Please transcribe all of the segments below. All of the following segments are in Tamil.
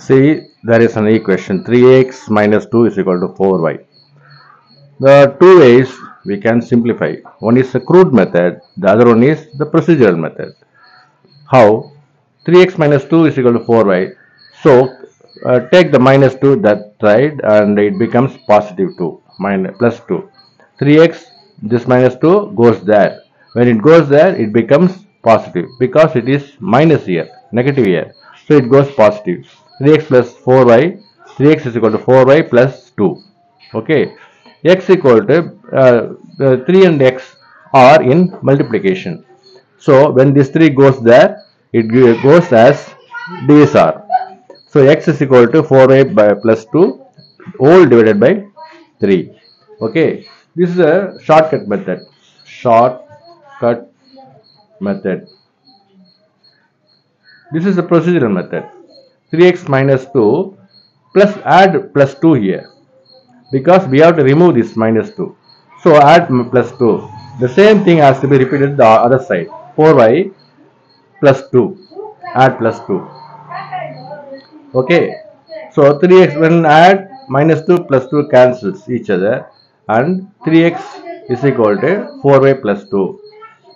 See, there is an equation 3x minus 2 is equal to 4y. The two ways we can simplify. One is the crude method, the other one is the procedural method. How? 3x minus 2 is equal to 4y. So, take the minus 2 that side and it becomes positive 2, minus plus 2. 3x, this minus 2 goes there. When it goes there, it becomes positive because it is minus here, negative here. So, it goes positive. 3x plus 4y, 3x is equal to 4y plus 2. Okay, x equal to 3 and x are in multiplication. So when this 3 goes there, it goes as DSR. So x is equal to 4y by plus 2 whole divided by 3. Okay, this is a shortcut method. Shortcut method. This is a procedural method. 3x minus 2 plus add plus 2 here, because we have to remove this minus 2. So add plus 2. The same thing has to be repeated the other side. 4y plus 2. Add plus 2. Okay. So 3x, when add minus 2 plus 2 cancels each other and 3x is equal to 4y plus 2.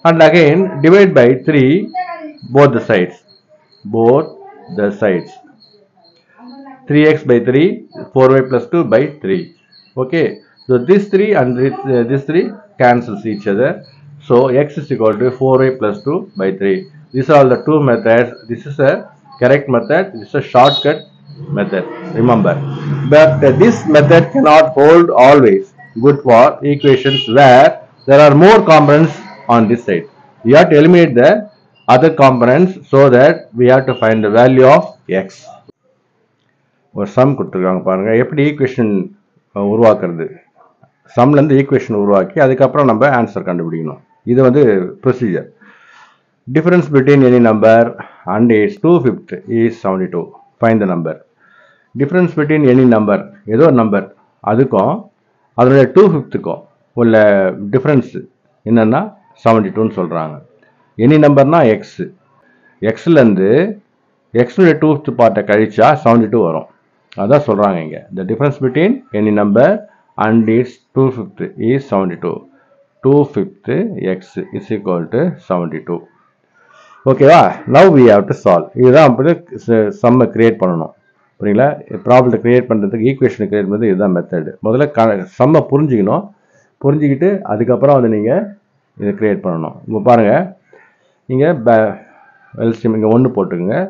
And again divide by 3 both the sides. Both the sides. 3x by 3, 4y plus 2 by 3. Okay, so this 3 and this 3 cancels each other. So x is equal to 4y plus 2 by 3. These are all the two methods. This is a correct method. This is a shortcut method. Remember, but this method cannot hold always good for equations where there are more components on this side. We have to eliminate the other components so that we have to find the value of x. ஒரு சம் கொடுத்துருக்காங்க பாருங்க, எப்படி ஈக்குவேஷன் உருவாக்குறது. சம்லேருந்து ஈக்குவேஷன் உருவாக்கி அதுக்கப்புறம் நம்ம ஆன்சர் கண்டுபிடிக்கணும். இது வந்து procedure. Difference between any number and its 2/5 is 72. Find the number. Difference between any number, ஏதோ ஒரு நம்பர், அதுக்கும் அதனுடைய 2/5க்கும் உள்ள டிஃபரன்ஸ் என்னன்னா 72ன்னு சொல்கிறாங்க. Any நம்பர்னா X. எக்ஸ்லேருந்து எக்ஸுடைய 2/5 பார்ட்டை கழிச்சா 72 வரும். அதான் சொல்கிறாங்க இங்கே. The difference between any number and its 2/5 is 72. 2/5 X is equal to 72. ஓகேவா? Now we have to solve. இதுதான் அப்படி சம்மை கிரியேட் பண்ணணும். புரியுங்களா? ப்ராப்ளத்தை கிரியேட் பண்ணுறதுக்கு, ஈக்குவேஷனை கிரியேட் பண்ணுறது இதுதான் மெத்தடு. முதல்ல சம்மை புரிஞ்சுக்கணும். புரிஞ்சுக்கிட்டு அதுக்கப்புறம் வந்து நீங்கள் இதை கிரியேட் பண்ணணும். இப்போ பாருங்கள், நீங்கள் எல்சிஎம் இங்கே 1 போட்டுக்கோங்க.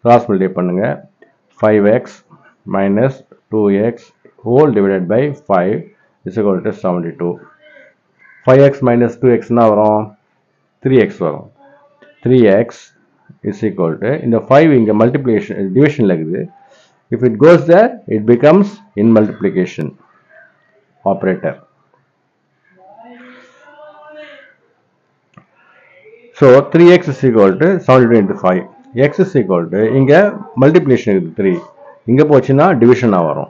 கிராஸ் மல்டிப்ளை பண்ணுங்கள். 5x minus 2x whole divided by 5 is equal to 72. 5x minus 2x என்ன வரும்? 3x வரும். 3x is equal to, இந்த 5 இங்கே மல்டிப்ளிகேஷன் டிவிஷனில் இருக்குது. If it goes there, it becomes in multiplication operator. So 3x is equal to 72 into 5. X is equal to, இங்கே மல்டிப்ளிகேஷன் இருக்குது 3, இங்கே போச்சுன்னா டிவிஷனாக வரும்.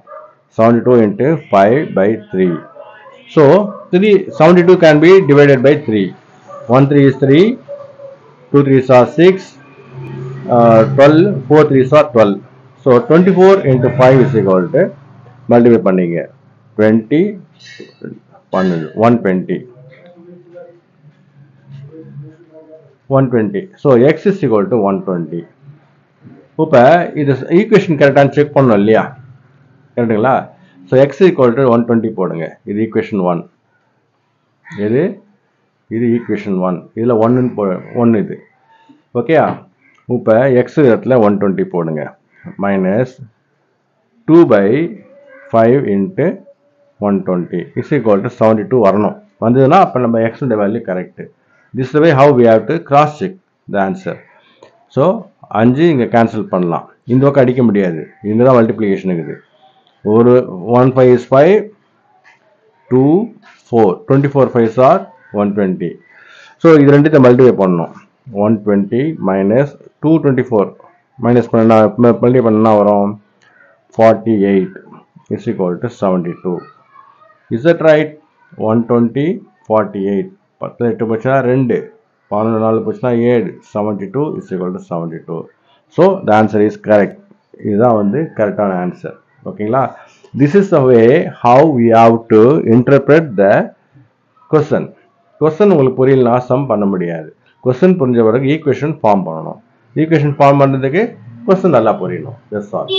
72 into 5 by 3. So 72 can be divided by 3. 1 3 is 3, 2 3s are 6, 12, 4 3s are 12. So 24 into 5 is equal to, multiply பண்ணிங்க, 20, 120. 120. So x is equal to 120. இப்போ இது ஈக்குவேஷன் கரெக்டானு செக் பண்ணணும் இல்லையா? கரெக்டுங்களா? ஸோ எக்ஸ் ஈக்குவல் டு 120 போடுங்க. இது ஈக்குவேஷன் 1. இது ஈக்குவேஷன் 1. இதில் 1 இது. ஓகேயா? இப்போ எக்ஸ் இடத்துல 120 போடுங்க. Minus 2/5 into 120 is equal to 72 வரணும். வந்ததுன்னா அப்போ நம்ம எக்ஸோட value correct. This is the way how we have to cross check the answer. So 5 இங்கே கேன்சல் பண்ணலாம். இந்த பக்கம் அடிக்க முடியாது. இங்கே தான் மல்டிப்ளிகேஷன் இருக்குது. ஒரு 1 5 is 5, 2 4, 24 5s are 120. ஸோ இது ரெண்டுத்தை மல்டிப்ளை பண்ணணும். 120 மைனஸ் 224 மைனஸ் மல்டிப்ளை பண்ணா வரும் 48 is equal to 72. Is that right? 120 48. 10 8 போச்சுன்னா 2, 11 4 போச்சுன்னா 7, 72 is equal to 72. So the answer is correct. இதுதான் வந்து கரெக்டான ஆன்சர். ஓகேங்களா? This is the way how we have to interpret the question. Question உங்களுக்கு புரியலனா சம் பண்ண முடியாது. Question புரிஞ்ச பிறகு ஈக்குவேஷன் ஃபார்ம் பண்ணணும். ஈக்குவேஷன் ஃபார்ம் பண்றதுக்கு question நல்லா புரியணும். That's all.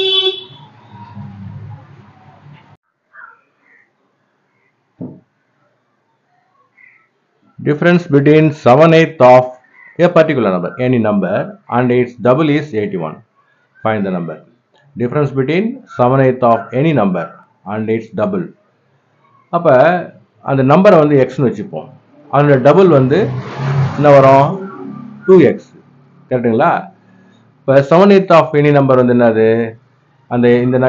Difference between 7/8 of a particular number, any number, and its double is 81. Find the number. Difference between 7/8 of any number and its double. அப்ப அந்த நம்பரை வந்து எக்ஸ்னு வச்சுப்போம். அதோட டபுள் வந்து என்ன வரும்? 2x. கரெக்டுங்களா? இப்போ 7/8 ஆஃப் எனி நம்பர் வந்து என்னது? அந்த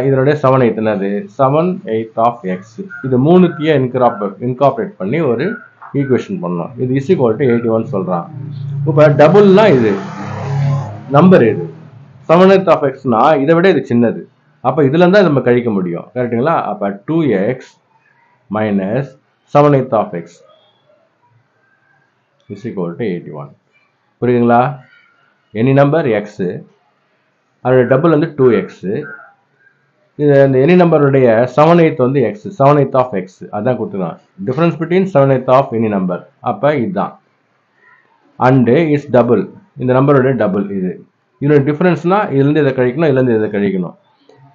இதனுடைய 7/8 என்னது? 7/8 ஆஃப் எக்ஸ். இது மூணுத்தையே இன்கார்பரேட் பண்ணி ஒரு ஈக்குவேஷன் பண்ணணும். இது இஸ் ஈக்குவல் டு 81 சொல்றான். இப்போ டபுள்னா இது நம்பர் இது 7/8 ஆஃப் எக்ஸ்னா இதை விட இது சின்னது. அப்போ இதுல இருந்தா நம்ம கழிக்க முடியும். கரெக்டுங்களா? அப்போ 2x minus 7/8 of x is equal to 81. புரியுதுங்களா? எனி நம்பர் x, அதோட டபுள் வந்து 2x. இது அந்த எனி நம்பருடைய 7/8 வந்து x, 7/8 of x அதான் கொடுத்துருக்கான். Difference between 7/8 of any number. அப்போ இதுதான். அண்டு இட்ஸ் டபுள், இந்த நம்பருடைய டபுள் இது. இதோட டிஃபரன்ஸ்னா இதுலேருந்து இதை கழிக்கணும், இதுலேருந்து இதை கழிக்கணும்.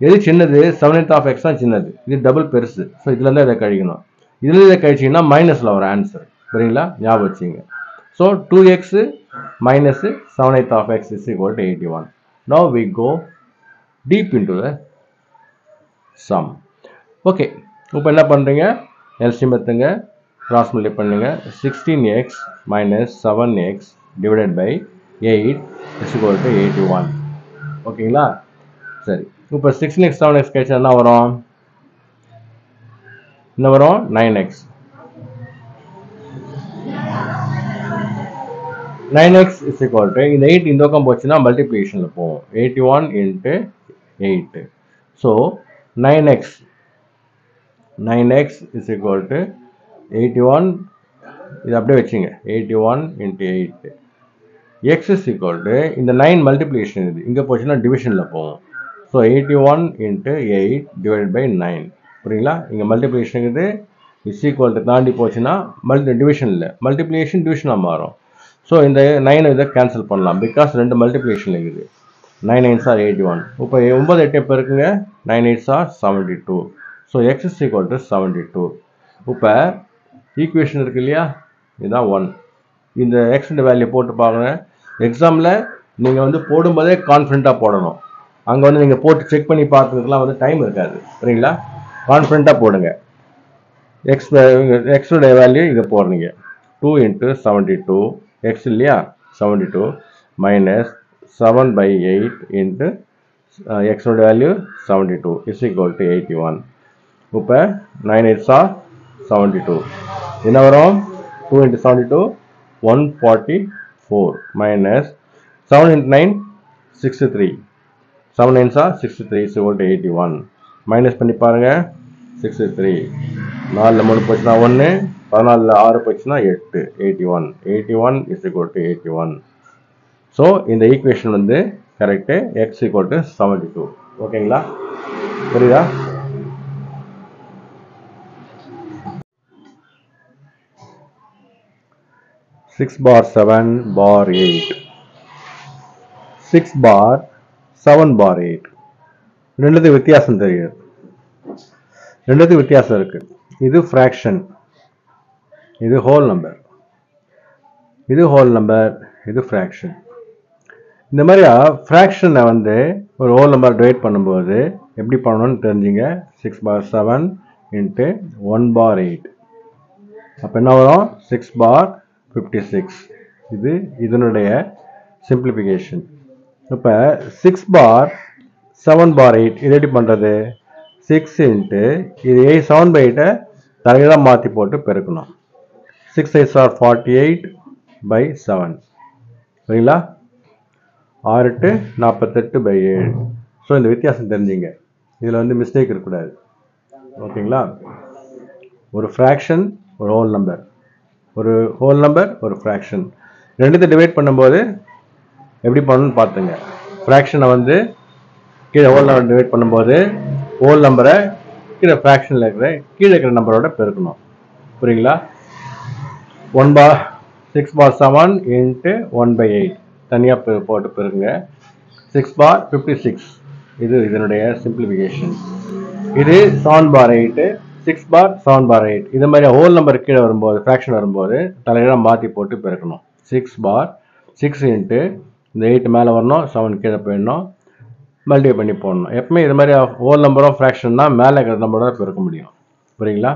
எது சின்னது? 7/8 ஆஃப் எக்ஸ் தான் சின்னது. இது டபுள் பெருசு. ஸோ இதுலேருந்து இதை கழிக்கணும். இதுலேருந்து இதை கழிச்சிங்கன்னா மைனஸில் ஒரு ஆன்சர். சரிங்களா? ஞாபகம் வச்சுங்க. So 2x minus 7/8 of x is equal to 81. Now we go deep into the sum. Okay. இப்போ என்ன பண்ணுறீங்க? எல்சிஎம் எடுத்துங்க, கிராஸ் மல்டிப்ளை பண்ணுங்க. 16x minus 7x divided by 8 is equal to 81. ஓகேங்களா? சரி. இப்போ 16x 7x கழிச்சா என்ன வரும்? என்ன வரும்? 9x. 9x is equal to இந்த 8 இந்த பக்கம் போச்சுன்னா மல்டிப்ளிகேஷன்ல போகும். 81 into 8. So 9x is equal to 81. இது அப்படியே வச்சுங்க. 81 into 8. x is equal to இந்த 9 மல்டிப்ளிகேஷன் இது இங்க போச்சுன்னா டிவிஷன்ல போகும். So 81 into 8 divided by 9. புரியுங்களா? இங்க மல்டிப்ளிகேஷன் இது இஸ் ஈக்குவல் டு தாண்டி போச்சுன்னா டிவிஷன் இல்லை, மல்டிப்ளிகேஷன் டிவிஷனாக மாறும். ஸோ இந்த 9 இதை கேன்சல் பண்ணலாம். பிகாஸ் ரெண்டு மல்டிப்ளிகேஷன் இருக்குது. 9 9s are 81. இப்போ 9 8 எப்போ இருக்குங்க? 9 8s are 72. So x is equal to 72. இப்போ ஈக்குவேஷன் இருக்கு இல்லையா? இதுதான் 1. இந்த எக்ஸோட வேல்யூ போட்டு பாருங்க. எக்ஸாமில் நீங்கள் வந்து போடும்போதே கான்ஃபிடண்ட்டாக போடணும். அங்கே வந்து நீங்கள் போட்டு செக் பண்ணி பார்க்கறதுக்குலாம் வந்து டைம் இருக்காது. சரிங்களா? கான்ஃபிடண்ட்டாக போடுங்க. எக்ஸோட வேல்யூ இங்கே போடுறீங்க. 2 into 72 x இல்லையா? 72 minus 7/8 into xோட வேல்யூ 72 is equal to 81. இப்போ 9 8s are 72. என்ன வரும்? 2 into 72 144 minus 7 into 9 63. 7 9s are 63 is equal to 81. Minus பண்ணி பாருங்க. 63 4ல் 3 போச்சுன்னா 1, 14ல் 6 போச்சுன்னா 8. 81. 81 is equal to 81. ஸோ இந்த ஈக்குவேஷன் வந்து கரெக்டு. x equal to 72. ஓகேங்களா? புரியுதா? Six bar 7 bar 8. 6 bar 7 bar 8. ரெண்டுத்துக்கு வித்தியாசம் தெரியுது. ரெண்டுத்துக்கு வித்தியாசம் இருக்கு. இது ஃப்ராக்ஷன், இது ஹோல் நம்பர். இது ஹோல் நம்பர், இது ஃப்ராக்ஷன். இந்த மாதிரியா ஃப்ராக்ஷனை வந்து ஒரு ஹோல் நம்பர் டிவைட் பண்ணும்போது எப்படி பண்ணணும்னு தெரிஞ்சுங்க. 6 bar 7 into 1 bar 8. அப்போ என்ன வரும்? 6 bar 56. இது இதனுடைய சிம்பிளிஃபிகேஷன். இப்போ 6 bar 7 bar 8 இது எப்படி பண்ணுறது? 6 into இது 7/8 தலையாக மாற்றி போட்டு பெருக்கணும். 6 8s are 48/7. சரிங்களா? 6 8 48/7. ஸோ இந்த வித்தியாசம் தெரிஞ்சுங்க. இதில் வந்து மிஸ்டேக் இருக்கக்கூடாது. ஓகேங்களா? ஒரு ஃப்ராக்ஷன், ஒரு ஹோல் நம்பர். ஒரு ஹோல் நம்பர், ஒரு ஃப்ராக்ஷன். ரெண்டுத்தை டிவைட் பண்ணும்போது எப்படி பண்ணணும்னு பார்த்துங்க. ஃப்ராக்ஷனை வந்து கீழே ஹோல் நம்பர் டிவைட் பண்ணும்போது ஹோல் நம்பரை கீழே ஃப்ராக்ஷனில் இருக்கிற நம்பரோட பெருக்கணும். புரியுங்களா? 1 bar 6 bar 7 into 1/8 தனியாக போட்டு பெருக்குங்க. 6 bar 56. இது இதனுடைய சிம்பிளிஃபிகேஷன். இது 7 bar 8, 6 bar 7 bar 8. இது மாதிரி ஹோல் நம்பர் கீழே வரும்போது ஃப்ராக்ஷன் வரும்போது தலையெல்லாம் மாற்றி போட்டு பெருக்கணும். 6 bar 6 into இந்த 8 மேலே வரணும், 7 கீழே போயிடணும், மல்டிப்ளை பண்ணி போடணும். எப்பவுமே இது மாதிரி ஹோல் நம்பரும் ஃப்ராக்ஷன்னா மேலே இருக்கிற நம்பரோட பெருக்க முடியும். புரியுங்களா?